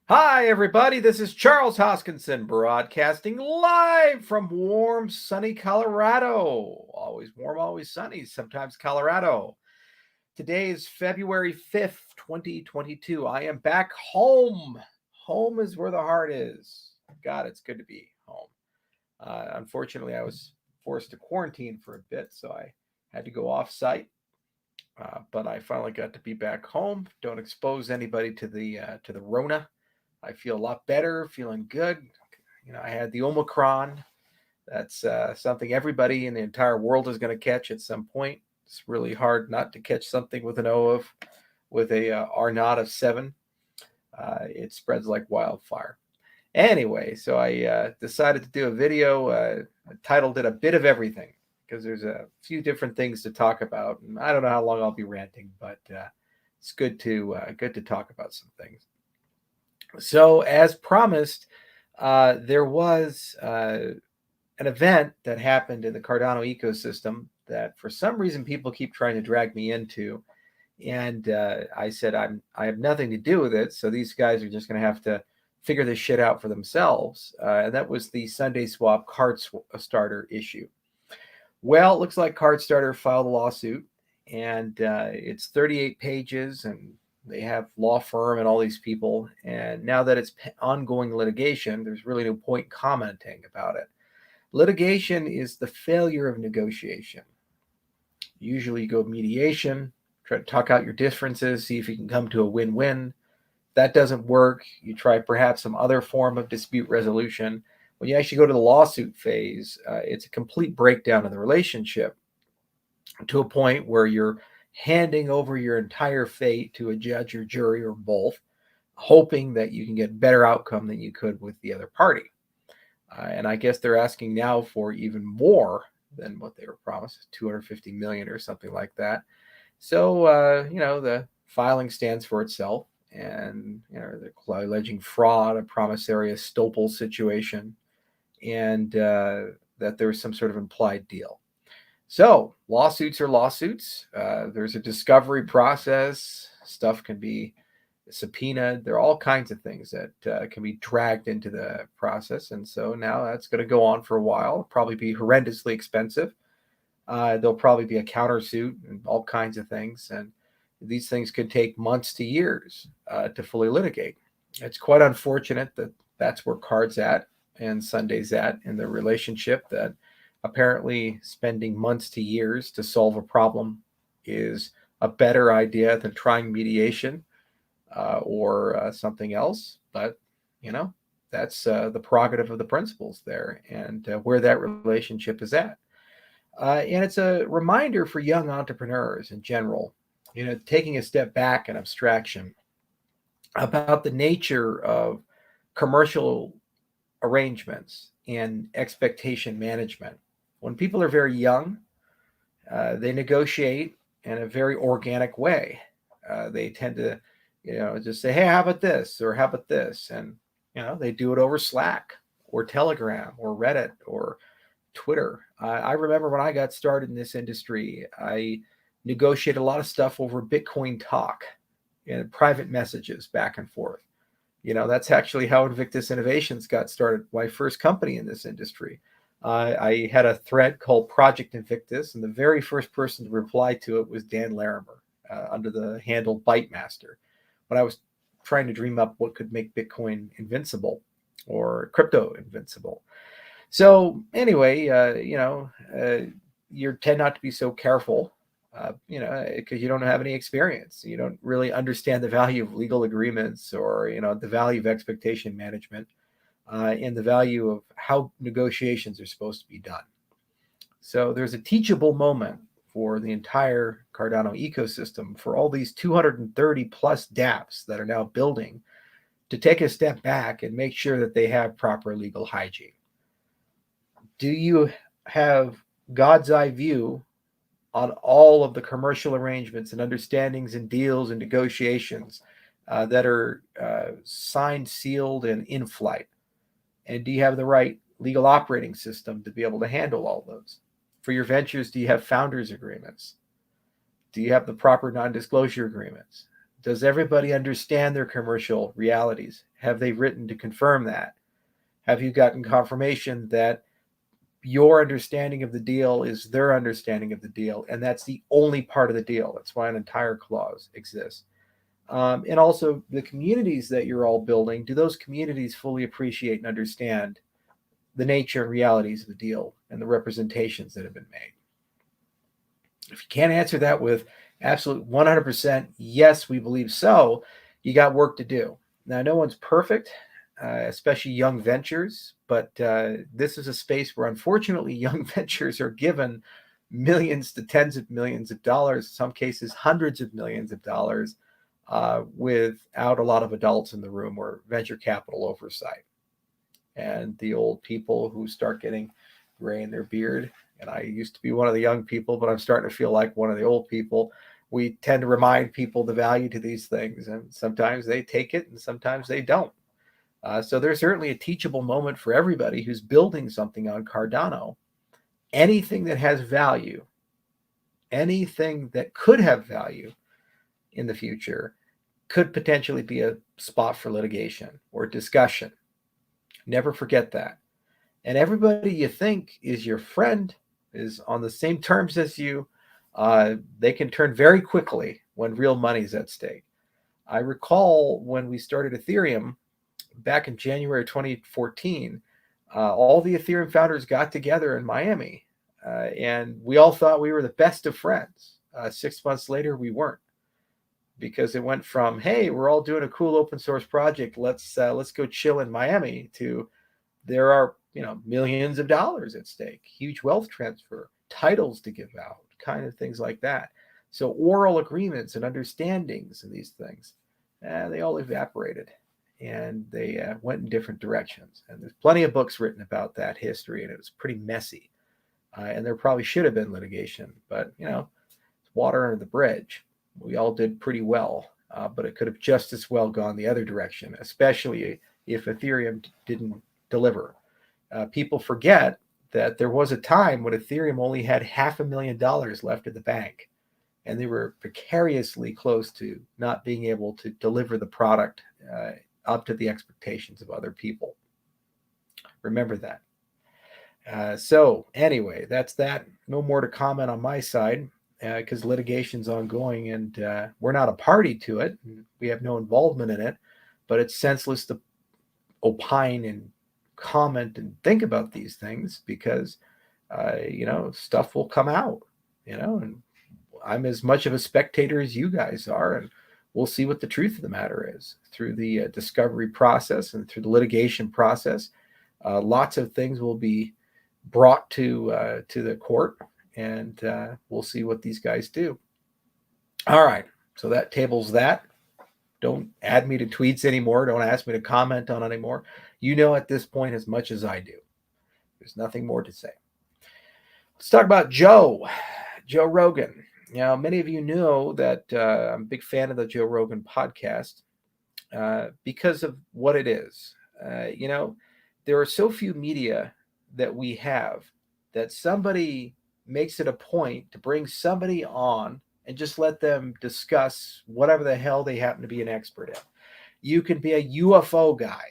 Hi, everybody. This is Charles Hoskinson broadcasting live from warm, sunny Colorado. Always warm, always sunny, sometimes Colorado. Today is February 5th, 2022. I am back home. Home is where the heart is. God, it's good to be home. Unfortunately, I was forced to quarantine for a bit, so I had to go off site. But I finally got to be back home. Don't expose anybody to the Rona. I feel a lot better, feeling good. I had the Omicron. That's something everybody in the entire world is going to catch at some point. It's really hard not to catch something with an with a R naught of 7. It spreads like wildfire. Anyway, so I decided to do a video. I titled it "A Bit of Everything" because there's a few different things to talk about, and I don't know how long I'll be ranting, but it's good to talk about some things. So, as promised, there was an event that happened in the Cardano ecosystem that, for some reason, people keep trying to drag me into, and I said I have nothing to do with it. So these guys are just going to have to figure this shit out for themselves. And that was the Sunday Swap card starter issue. Well, it looks like Card Starter filed a lawsuit, and it's 38 pages, and they have law firm and all these people. And now that it's ongoing litigation, there's really no point commenting about it. Litigation is the failure of negotiation. Usually you go mediation, try to talk out your differences, see if you can come to a win-win. If that doesn't work, you try perhaps some other form of dispute resolution. When you actually go to the lawsuit phase, it's a complete breakdown of the relationship to a point where you're handing over your entire fate to a judge or jury or both, hoping that you can get better outcome than you could with the other party. And I guess they're asking now for even more than what they were promised, 250 million or something like that. So, the filing stands for itself, and they're alleging fraud, a promissory estoppel situation, and that there's some sort of implied deal. So lawsuits are lawsuits. There's a discovery process. Stuff can be subpoenaed. There are all kinds of things that can be dragged into the process. And so now that's going to go on for a while, probably be horrendously expensive. There'll probably be a countersuit and all kinds of things. And these things could take months to years to fully litigate. It's quite unfortunate that that's where Card's at and Sunday's at in the relationship, that apparently spending months to years to solve a problem is a better idea than trying mediation or something else. But, that's the prerogative of the principals there, and where that relationship is at. And it's a reminder for young entrepreneurs in general, taking a step back in abstraction about the nature of commercial arrangements and expectation management. When people are very young, they negotiate in a very organic way. They tend to, just say, hey, how about this? Or how about this? And, they do it over Slack or Telegram or Reddit or Twitter. I remember when I got started in this industry, I negotiated a lot of stuff over Bitcoin Talk and private messages back and forth. That's actually how Invictus Innovations got started, my first company in this industry. I had a thread called Project Invictus, and the very first person to reply to it was Dan Larimer under the handle Bytemaster, when I was trying to dream up what could make Bitcoin invincible or crypto invincible. So anyway, you tend not to be so careful, because you don't have any experience. You don't really understand the value of legal agreements, or, the value of expectation management, and the value of how negotiations are supposed to be done. So there's a teachable moment for the entire Cardano ecosystem, for all these 230 plus dApps that are now building, to take a step back and make sure that they have proper legal hygiene. Do you have God's eye view on all of the commercial arrangements and understandings and deals and negotiations that are signed, sealed, and in flight? And do you have the right legal operating system to be able to handle all those? For your ventures, do you have founders agreements? Do you have the proper non-disclosure agreements? Does everybody understand their commercial realities? Have they written to confirm that? Have you gotten confirmation that your understanding of the deal is their understanding of the deal, and that's the only part of the deal? That's why an entire clause exists. And also the communities that you're all building, do those communities fully appreciate and understand the nature and realities of the deal and the representations that have been made? If you can't answer that with absolute 100%, yes, we believe so, you got work to do. Now, no one's perfect, especially young ventures, but this is a space where unfortunately young ventures are given millions to tens of millions of dollars, in some cases hundreds of millions of dollars, without a lot of adults in the room or venture capital oversight. And the old people who start getting gray in their beard, and I used to be one of the young people, but I'm starting to feel like one of the old people, we tend to remind people the value to these things, and sometimes they take it and sometimes they don't. So there's certainly a teachable moment for everybody who's building something on Cardano. Anything that has value, anything that could have value in the future, could potentially be a spot for litigation or discussion. Never forget that. And everybody you think is your friend, is on the same terms as you, they can turn very quickly when real money is at stake. I recall when we started Ethereum back in January 2014, all the Ethereum founders got together in Miami, and we all thought we were the best of friends. 6 months later, we weren't, because it went from, hey, we're all doing a cool open source project, let's go chill in Miami, to there are millions of dollars at stake, huge wealth transfer, titles to give out, kind of things like that. So oral agreements and understandings and these things, they all evaporated, and they went in different directions. And there's plenty of books written about that history, and it was pretty messy. And there probably should have been litigation, but it's water under the bridge. We all did pretty well, but it could have just as well gone the other direction, especially if Ethereum didn't deliver. People forget that there was a time when Ethereum only had $500,000 left in the bank, and they were precariously close to not being able to deliver the product up to the expectations of other people. Remember that. So anyway, that's that. No more to comment on my side, because litigation's ongoing, and we're not a party to it. We have no involvement in it, but it's senseless to opine and comment and think about these things, because stuff will come out, and I'm as much of a spectator as you guys are, and we'll see what the truth of the matter is through the discovery process and through the litigation process. Lots of things will be brought to the court, and we'll see what these guys do. All right, so that tables that. Don't add me to tweets anymore. Don't ask me to comment on anymore. At this point as much as I do. There's nothing more to say. Let's talk about Joe Rogan. Many of you know that I'm a big fan of the Joe Rogan podcast because of what it is. There are so few media that we have that somebody makes it a point to bring somebody on and just let them discuss whatever the hell they happen to be an expert in. You can be a UFO guy.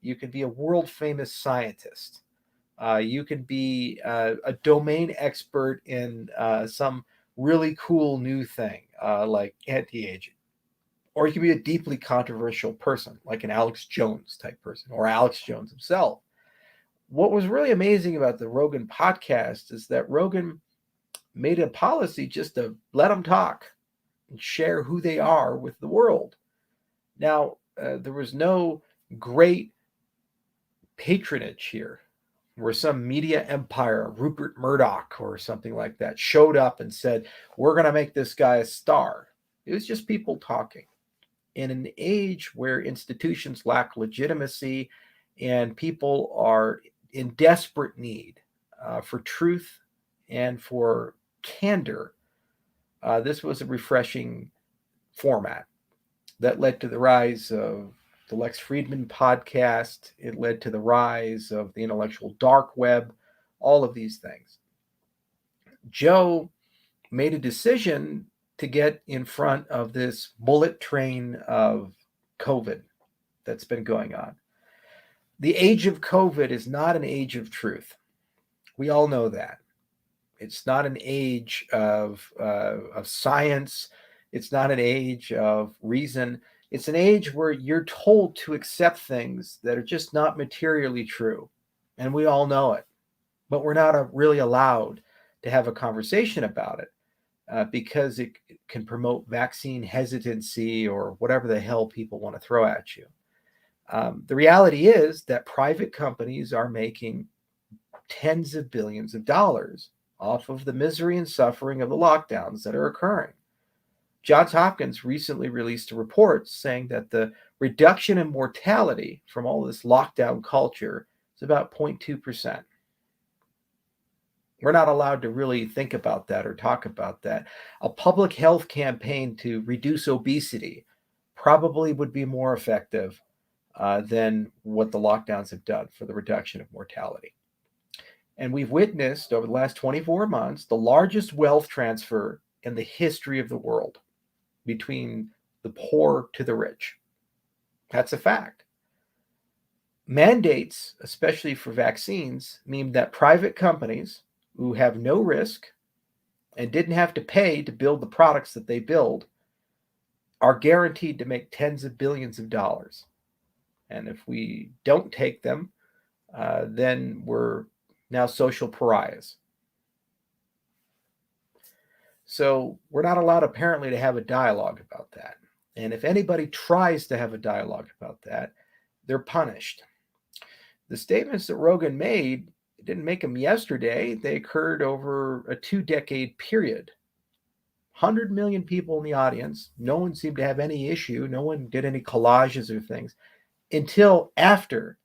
You can be a world famous scientist. You can be a domain expert in some really cool new thing like anti-aging. Or you can be a deeply controversial person like an Alex Jones type person, or Alex Jones himself. What was really amazing about the Rogan podcast is that Rogan made a policy just to let them talk and share who they are with the world. Now, there was no great patronage here, where some media empire, Rupert Murdoch or something like that, showed up and said, we're going to make this guy a star. It was just people talking. In an age where institutions lack legitimacy and people are in desperate need for truth and for candor, this was a refreshing format that led to the rise of the Lex Friedman podcast. It led to the rise of the intellectual dark web, all of these things. Joe made a decision to get in front of this bullet train of COVID that's been going on. The age of COVID is not an age of truth. We all know that. It's not an age of science. It's not an age of reason. It's an age where you're told to accept things that are just not materially true. And we all know it. But we're not really allowed to have a conversation about it because it can promote vaccine hesitancy or whatever the hell people want to throw at you. The reality is that private companies are making tens of billions of dollars off of the misery and suffering of the lockdowns that are occurring. Johns Hopkins recently released a report saying that the reduction in mortality from all this lockdown culture is about 0.2%. We're not allowed to really think about that or talk about that. A public health campaign to reduce obesity probably would be more effective than what the lockdowns have done for the reduction of mortality. And we've witnessed over the last 24 months the largest wealth transfer in the history of the world between the poor to the rich. That's a fact. Mandates, especially for vaccines, mean that private companies who have no risk and didn't have to pay to build the products that they build are guaranteed to make tens of billions of dollars. And if we don't take them, then we're now social pariahs. So we're not allowed apparently to have a dialogue about that. And if anybody tries to have a dialogue about that, they're punished. The statements that Rogan made didn't make them yesterday. They occurred over a 2-decade period. 100 million people in the audience. No one seemed to have any issue. No one did any collages or things until after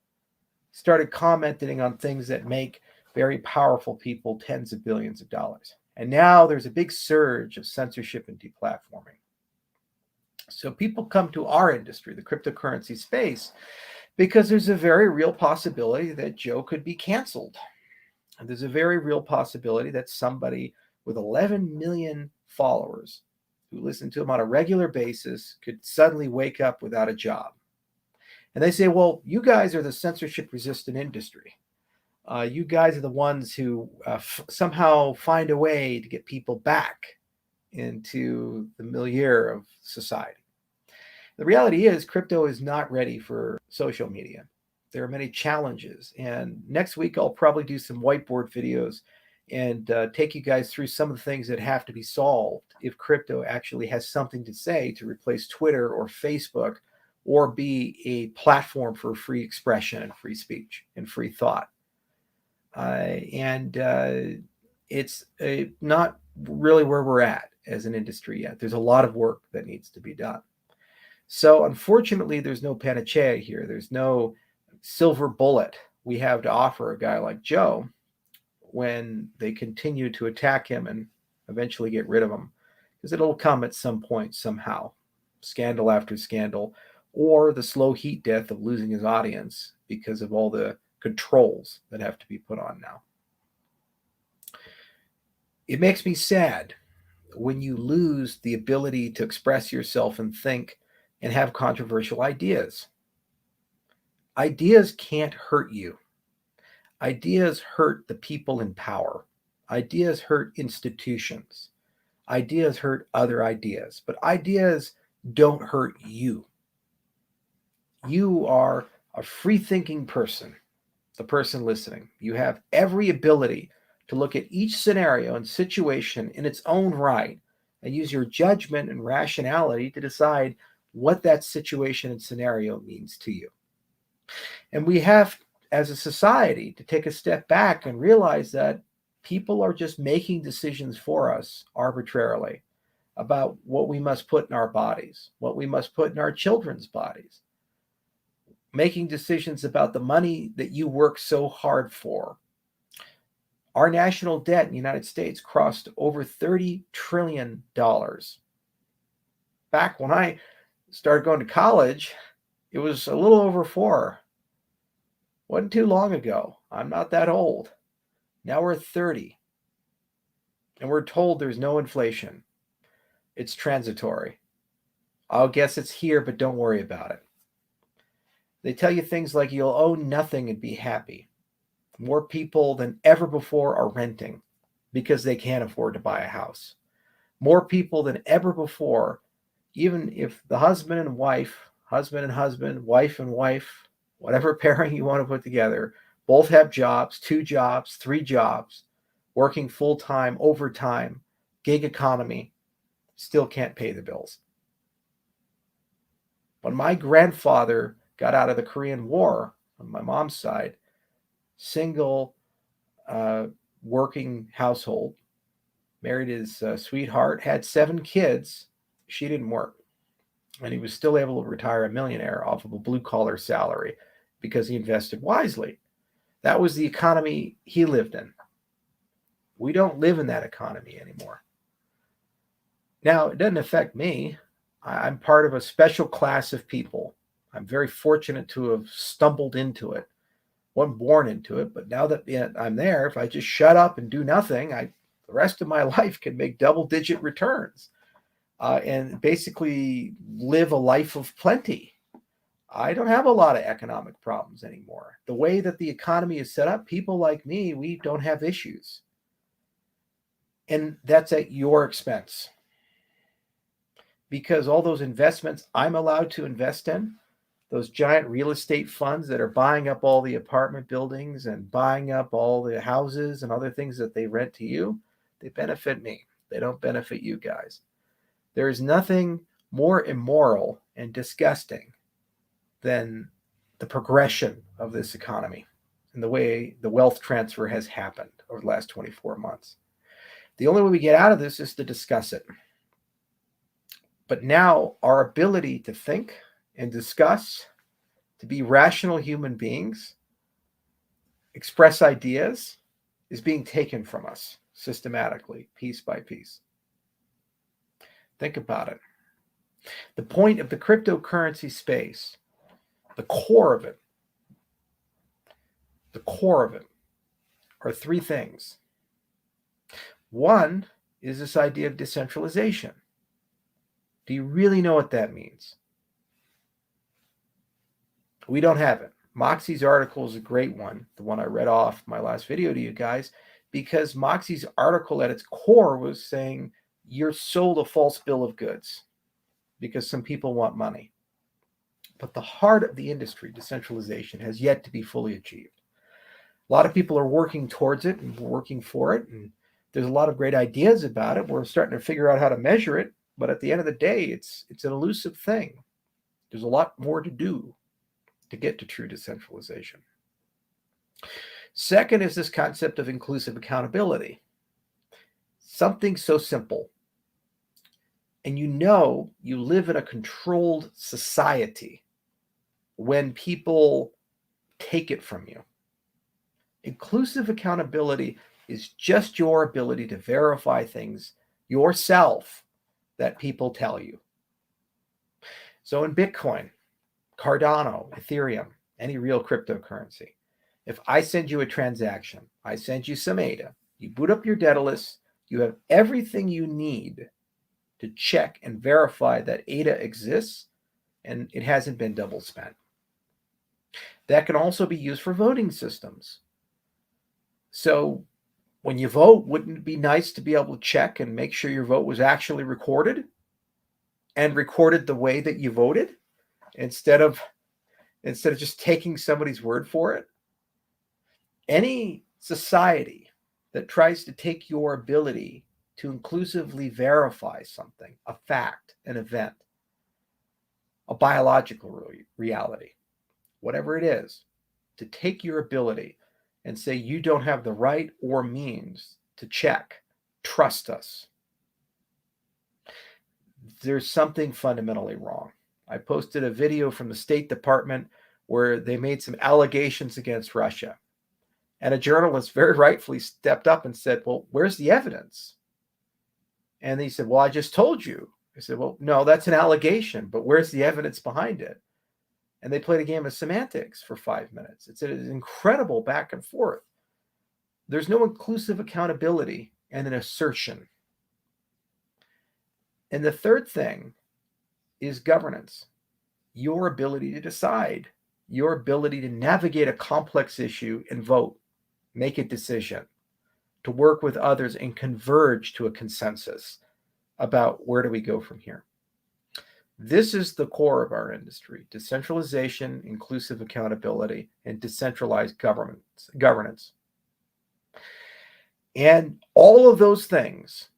started commenting on things that make very powerful people tens of billions of dollars. And now there's a big surge of censorship and deplatforming. So people come to our industry, the cryptocurrency space, because there's a very real possibility that Joe could be canceled. And there's a very real possibility that somebody with 11 million followers who listen to him on a regular basis could suddenly wake up without a job. And they say, well, you guys are the censorship resistant industry. You guys are the ones who somehow find a way to get people back into the milieu of society. The reality is crypto is not ready for social media. There are many challenges. And next week, I'll probably do some whiteboard videos and take you guys through some of the things that have to be solved if crypto actually has something to say to replace Twitter or Facebook or be a platform for free expression and free speech and free thought. It's not really where we're at as an industry yet. There's a lot of work that needs to be done. So unfortunately, there's no panacea here. There's no silver bullet we have to offer a guy like Joe when they continue to attack him and eventually get rid of him, because it'll come at some point somehow, scandal after scandal, or the slow heat death of losing his audience because of all the controls that have to be put on now. It makes me sad when you lose the ability to express yourself and think and have controversial ideas. Ideas can't hurt you. Ideas hurt the people in power. Ideas hurt institutions. Ideas hurt other ideas, but ideas don't hurt you. You are a free-thinking person, the person listening. You have every ability to look at each scenario and situation in its own right and use your judgment and rationality to decide what that situation and scenario means to you. And we have, as a society, to take a step back and realize that people are just making decisions for us arbitrarily about what we must put in our bodies, what we must put in our children's bodies, making decisions about the money that you work so hard for. Our national debt in the United States crossed over $30 trillion. Back when I started going to college, it was a little over 4. Wasn't too long ago. I'm not that old. Now we're 30. And we're told there's no inflation. It's transitory. I'll guess it's here, but don't worry about it. They tell you things like you'll own nothing and be happy. More people than ever before are renting because they can't afford to buy a house. More people than ever before, even if the husband and husband, wife and wife, whatever pairing you want to put together, both have jobs, 2 jobs, 3 jobs, working full-time, overtime, gig economy, still can't pay the bills. When my grandfather got out of the Korean War on my mom's side, single, working household, married his sweetheart, had 7 kids. She didn't work. And he was still able to retire a millionaire off of a blue-collar salary because he invested wisely. That was the economy he lived in. We don't live in that economy anymore. Now, it doesn't affect me. I'm part of a special class of people. I'm very fortunate to have stumbled into it. Wasn't born into it, but now that I'm there, if I just shut up and do nothing, the rest of my life can make double-digit returns and basically live a life of plenty. I don't have a lot of economic problems anymore. The way that the economy is set up, people like me, we don't have issues. And that's at your expense. Because all those investments I'm allowed to invest in, those giant real estate funds that are buying up all the apartment buildings and buying up all the houses and other things that they rent to you, they benefit me. They don't benefit you guys. There is nothing more immoral and disgusting than the progression of this economy and the way the wealth transfer has happened over the last 24 months. The only way we get out of this is to discuss it. But now our ability to think and discuss, to be rational human beings, express ideas, is being taken from us systematically, piece by piece. Think about it. The point of the cryptocurrency space, the core of it are 3 things. One is this idea of decentralization. Do you really know what that means? We don't have it. Moxie's article is a great one, the one I read off my last video to you guys, because Moxie's article at its core was saying you're sold a false bill of goods because some people want money. But the heart of the industry, decentralization, has yet to be fully achieved. A lot of people are working towards it and working for it, and there's a lot of great ideas about it. We're starting to figure out how to measure it, but at the end of the day, it's an elusive thing. There's a lot more to do to get to true decentralization. Second is this concept of inclusive accountability. Something so simple. And you live in a controlled society when people take it from you. Inclusive accountability is just your ability to verify things yourself that people tell you. So in Bitcoin, Cardano, Ethereum, any real cryptocurrency, if I send you a transaction, I send you some ADA, you boot up your Daedalus, you have everything you need to check and verify that ADA exists and it hasn't been double spent. That can also be used for voting systems. So when you vote, wouldn't it be nice to be able to check and make sure your vote was actually recorded and recorded the way that you voted instead of just taking somebody's word for it? Any society that tries to take your ability to inclusively verify something, a fact, an event, a biological reality, whatever it is, to take your ability and say you don't have the right or means to check, trust us, there's something fundamentally wrong. I posted a video from the State Department where they made some allegations against Russia. And a journalist very rightfully stepped up and said, well, where's the evidence? And he said, well, I just told you. I said, well, no, that's an allegation, but where's the evidence behind it? And they played a game of semantics for 5 minutes. It's an incredible back and forth. There's no inclusive accountability and an assertion. And the third thing is governance, your ability to decide, your ability to navigate a complex issue and vote, make a decision, to work with others and converge to a consensus about where do we go from here. This is the core of our industry: decentralization, inclusive accountability, and decentralized governance. And all of those things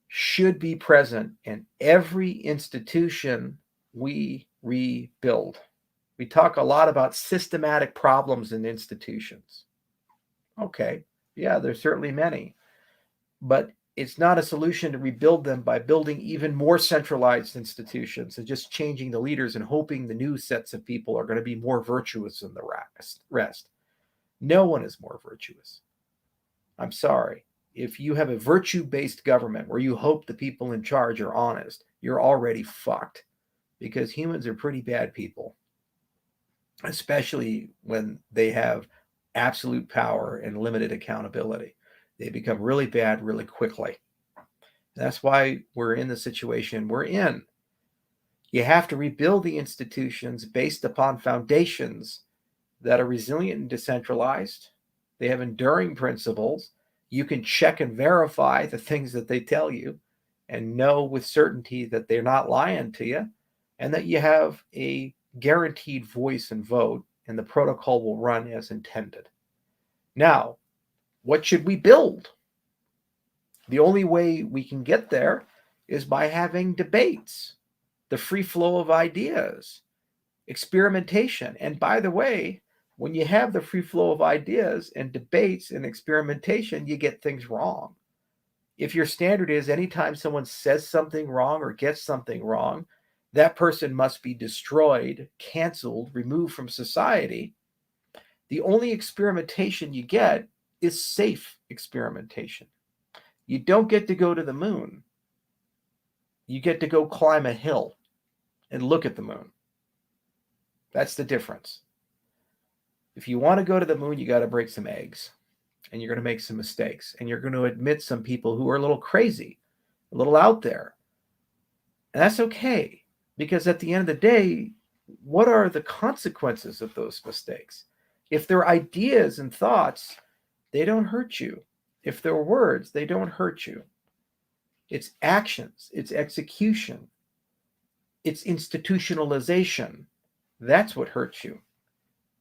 should be present in every institution we rebuild. We talk a lot about systematic problems in institutions. Okay, yeah, there's certainly many, but it's not a solution to rebuild them by building even more centralized institutions and just changing the leaders and hoping the new sets of people are going to be more virtuous than the rest. No one is more virtuous. I'm sorry. If you have a virtue-based government where you hope the people in charge are honest, you're already fucked, because humans are pretty bad people, especially when they have absolute power and limited accountability. They become really bad really quickly. That's why we're in the situation we're in. You have to rebuild the institutions based upon foundations that are resilient and decentralized. They have enduring principles. You can check and verify the things that they tell you and know with certainty that they're not lying to you, and that you have a guaranteed voice and vote, and the protocol will run as intended. Now, what should we build? The only way we can get there is by having debates, the free flow of ideas, experimentation. And by the way, when you have the free flow of ideas and debates and experimentation, you get things wrong. If your standard is anytime someone says something wrong or gets something wrong, that person must be destroyed, canceled, removed from society, the only experimentation you get is safe experimentation. You don't get to go to the moon. You get to go climb a hill and look at the moon. That's the difference. If you want to go to the moon, you got to break some eggs, and you're going to make some mistakes, and you're going to admit some people who are a little crazy, a little out there. And that's okay, because at the end of the day, what are the consequences of those mistakes? If they're ideas and thoughts, they don't hurt you. If they're words, they don't hurt you. It's actions, it's execution, it's institutionalization. That's what hurts you.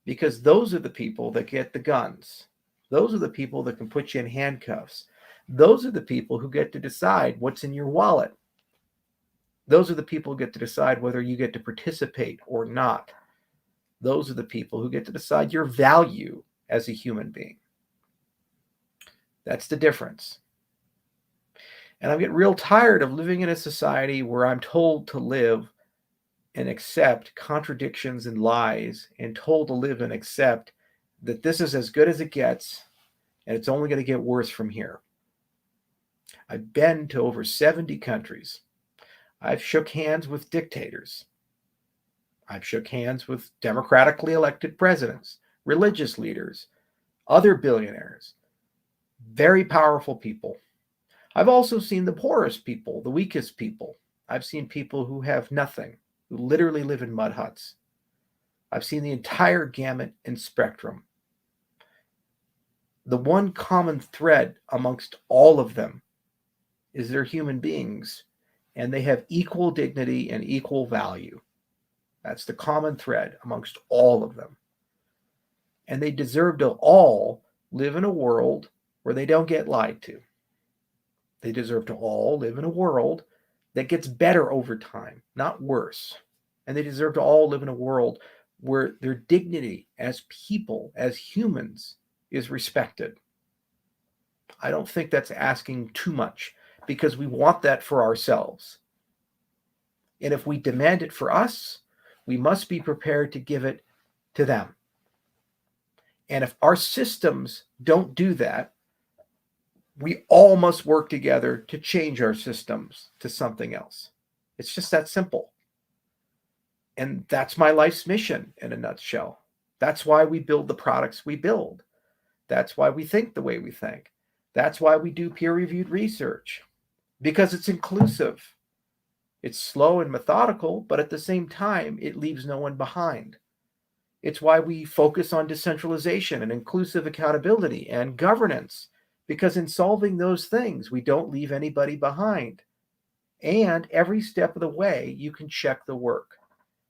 Because those are the people that get the guns. Those are the people that can put you in handcuffs. Those are the people who get to decide what's in your wallet. Those are the people who get to decide whether you get to participate or not. Those are the people who get to decide your value as a human being. That's the difference. And I'm getting real tired of living in a society where I'm told to live and accept contradictions and lies, and told to live and accept that this is as good as it gets, and it's only going to get worse from here. I've been to over 70 countries. I've shook hands with dictators. I've shook hands with democratically elected presidents, religious leaders, other billionaires, very powerful people. I've also seen the poorest people, the weakest people. I've seen people who have nothing, who literally live in mud huts. I've seen the entire gamut and spectrum. The one common thread amongst all of them is they're human beings, and they have equal dignity and equal value. That's the common thread amongst all of them. And they deserve to all live in a world where they don't get lied to. They deserve to all live in a world that gets better over time, not worse. And they deserve to all live in a world where their dignity as people, as humans, is respected. I don't think that's asking too much, because we want that for ourselves. And if we demand it for us, we must be prepared to give it to them. And if our systems don't do that, we all must work together to change our systems to something else. It's just that simple. And that's my life's mission in a nutshell. That's why we build the products we build. That's why we think the way we think. That's why we do peer-reviewed research, because it's inclusive. It's slow and methodical, but at the same time, it leaves no one behind. It's why we focus on decentralization and inclusive accountability and governance, because in solving those things, we don't leave anybody behind. And every step of the way, you can check the work.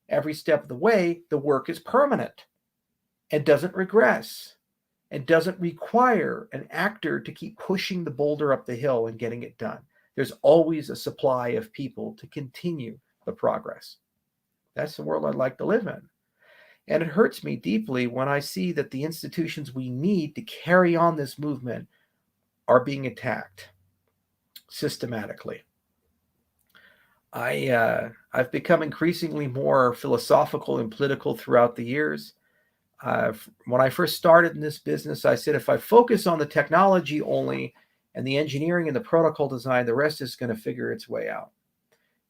Every step of the way, the work is permanent and doesn't regress and doesn't require an actor to keep pushing the boulder up the hill and getting it done. There's always a supply of people to continue the progress. That's the world I'd like to live in. And it hurts me deeply when I see that the institutions we need to carry on this movement are being attacked systematically. I've become increasingly more philosophical and political throughout the years. When I first started in this business, I said if I focus on the technology only and the engineering and the protocol design, the rest is going to figure its way out.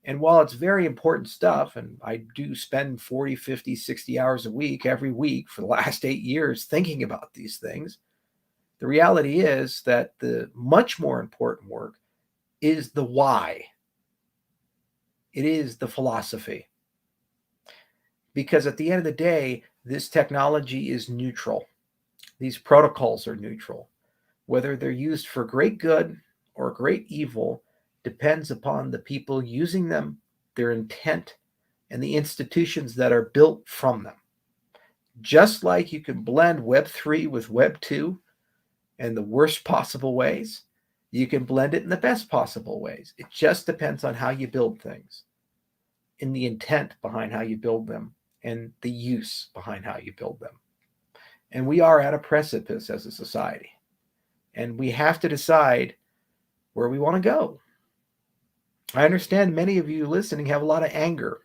And while it's very important stuff, and I do spend 40, 50, 60 hours a week, every week for the last 8 years thinking about these things, the reality is that the much more important work is the why. It is the philosophy. Because at the end of the day, this technology is neutral. These protocols are neutral. Whether they're used for great good or great evil depends upon the people using them, their intent, and the institutions that are built from them. Just like you can blend Web 3 with Web 2 in the worst possible ways, you can blend it in the best possible ways. It just depends on how you build things and the intent behind how you build them and the use behind how you build them. And we are at a precipice as a society. And we have to decide where we want to go. I understand many of you listening have a lot of anger.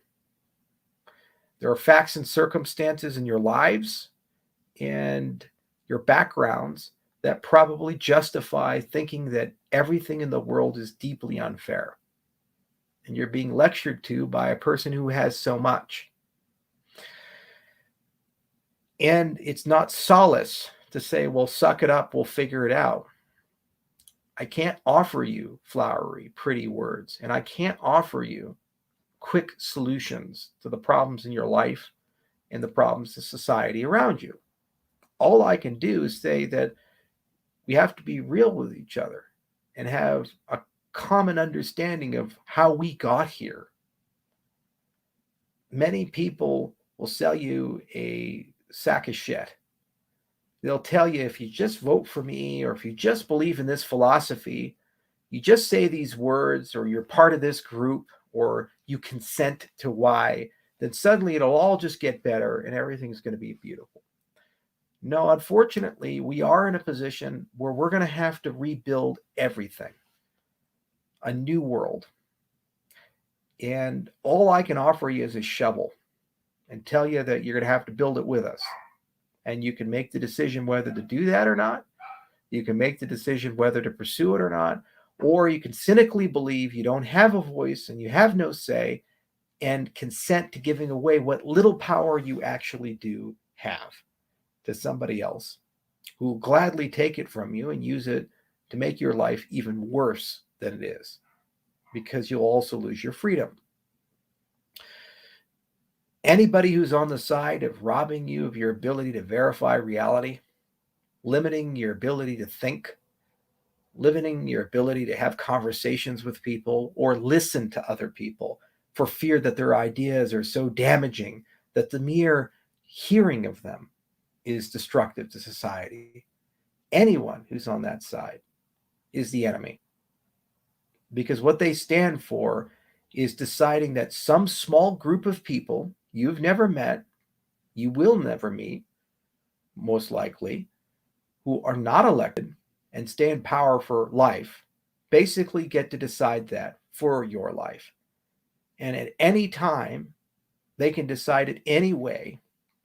There are facts and circumstances in your lives and your backgrounds that probably justify thinking that everything in the world is deeply unfair. And you're being lectured to by a person who has so much. And it's not solace to say, well, suck it up, we'll figure it out. I can't offer you flowery, pretty words, and I can't offer you quick solutions to the problems in your life and the problems of society around you. All I can do is say that we have to be real with each other and have a common understanding of how we got here. Many people will sell you a sack of shit. They'll tell you if you just vote for me or if you just believe in this philosophy, you just say these words or you're part of this group or you consent to Y, then suddenly it'll all just get better and everything's going to be beautiful. No, unfortunately, we are in a position where we're going to have to rebuild everything. A new world. And all I can offer you is a shovel and tell you that you're going to have to build it with us. And you can make the decision whether to do that or not. You can make the decision whether to pursue it or not. Or you can cynically believe you don't have a voice and you have no say and consent to giving away what little power you actually do have to somebody else who will gladly take it from you and use it to make your life even worse than it is, because you'll also lose your freedom. Anybody who's on the side of robbing you of your ability to verify reality, limiting your ability to think, limiting your ability to have conversations with people or listen to other people for fear that their ideas are so damaging that the mere hearing of them is destructive to society. Anyone who's on that side is the enemy. Because what they stand for is deciding that some small group of people you've never met, you will never meet, most likely, who are not elected and stay in power for life, basically get to decide that for your life. And at any time, they can decide it any way,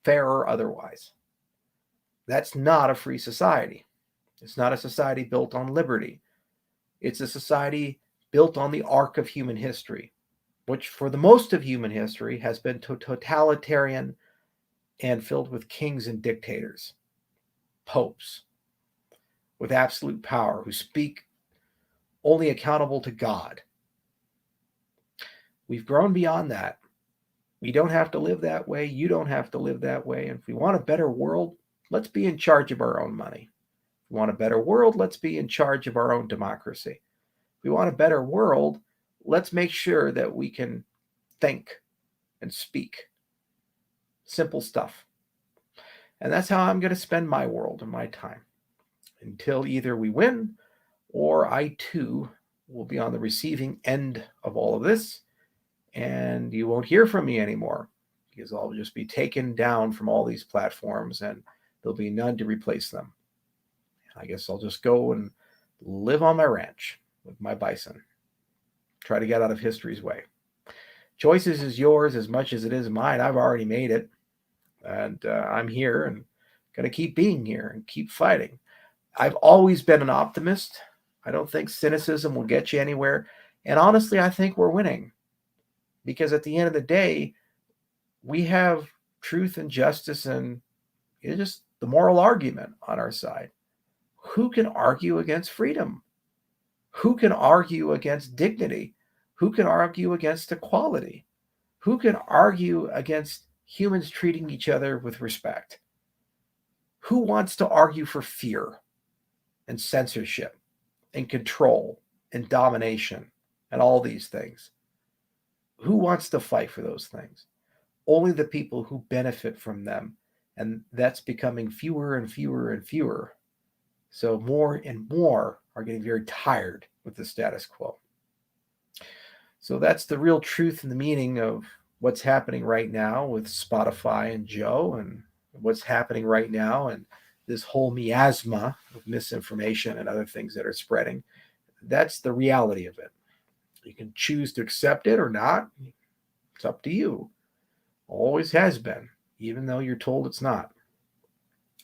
fair or otherwise. That's not a free society. It's not a society built on liberty. It's a society built on the arc of human history, which for the most of human history has been totalitarian and filled with kings and dictators, popes with absolute power who speak only accountable to God. We've grown beyond that. We don't have to live that way. You don't have to live that way. And if we want a better world, let's be in charge of our own money. If we want a better world, let's be in charge of our own democracy. If we want a better world, let's make sure that we can think and speak. Simple stuff. And that's how I'm going to spend my world and my time until either we win or I too will be on the receiving end of all of this, and you won't hear from me anymore because I'll just be taken down from all these platforms and there'll be none to replace them. I guess I'll just go and live on my ranch with my bison. Try to get out of history's way. Choices is yours as much as it is mine. I've already made it. And I'm here and going to keep being here and keep fighting. I've always been an optimist. I don't think cynicism will get you anywhere. And honestly, I think we're winning. Because at the end of the day, we have truth and justice and just the moral argument on our side. Who can argue against freedom? Who can argue against dignity? Who can argue against equality? Who can argue against humans treating each other with respect? Who wants to argue for fear and censorship and control and domination and all these things? Who wants to fight for those things? Only the people who benefit from them. And that's becoming fewer and fewer and fewer. So more and more are getting very tired with the status quo. So that's the real truth and the meaning of what's happening right now with Spotify and Joe, and what's happening right now and this whole miasma of misinformation and other things that are spreading. That's the reality of it. You can choose to accept it or not. It's up to you. Always has been, even though you're told it's not.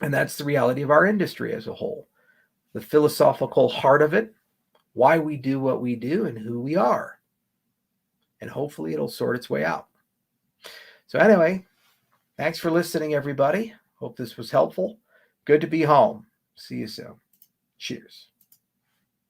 And that's the reality of our industry as a whole. The philosophical heart of it, why we do what we do and who we are. And hopefully it'll sort its way out. So anyway, thanks for listening, everybody. Hope this was helpful. Good to be home. See you soon. Cheers.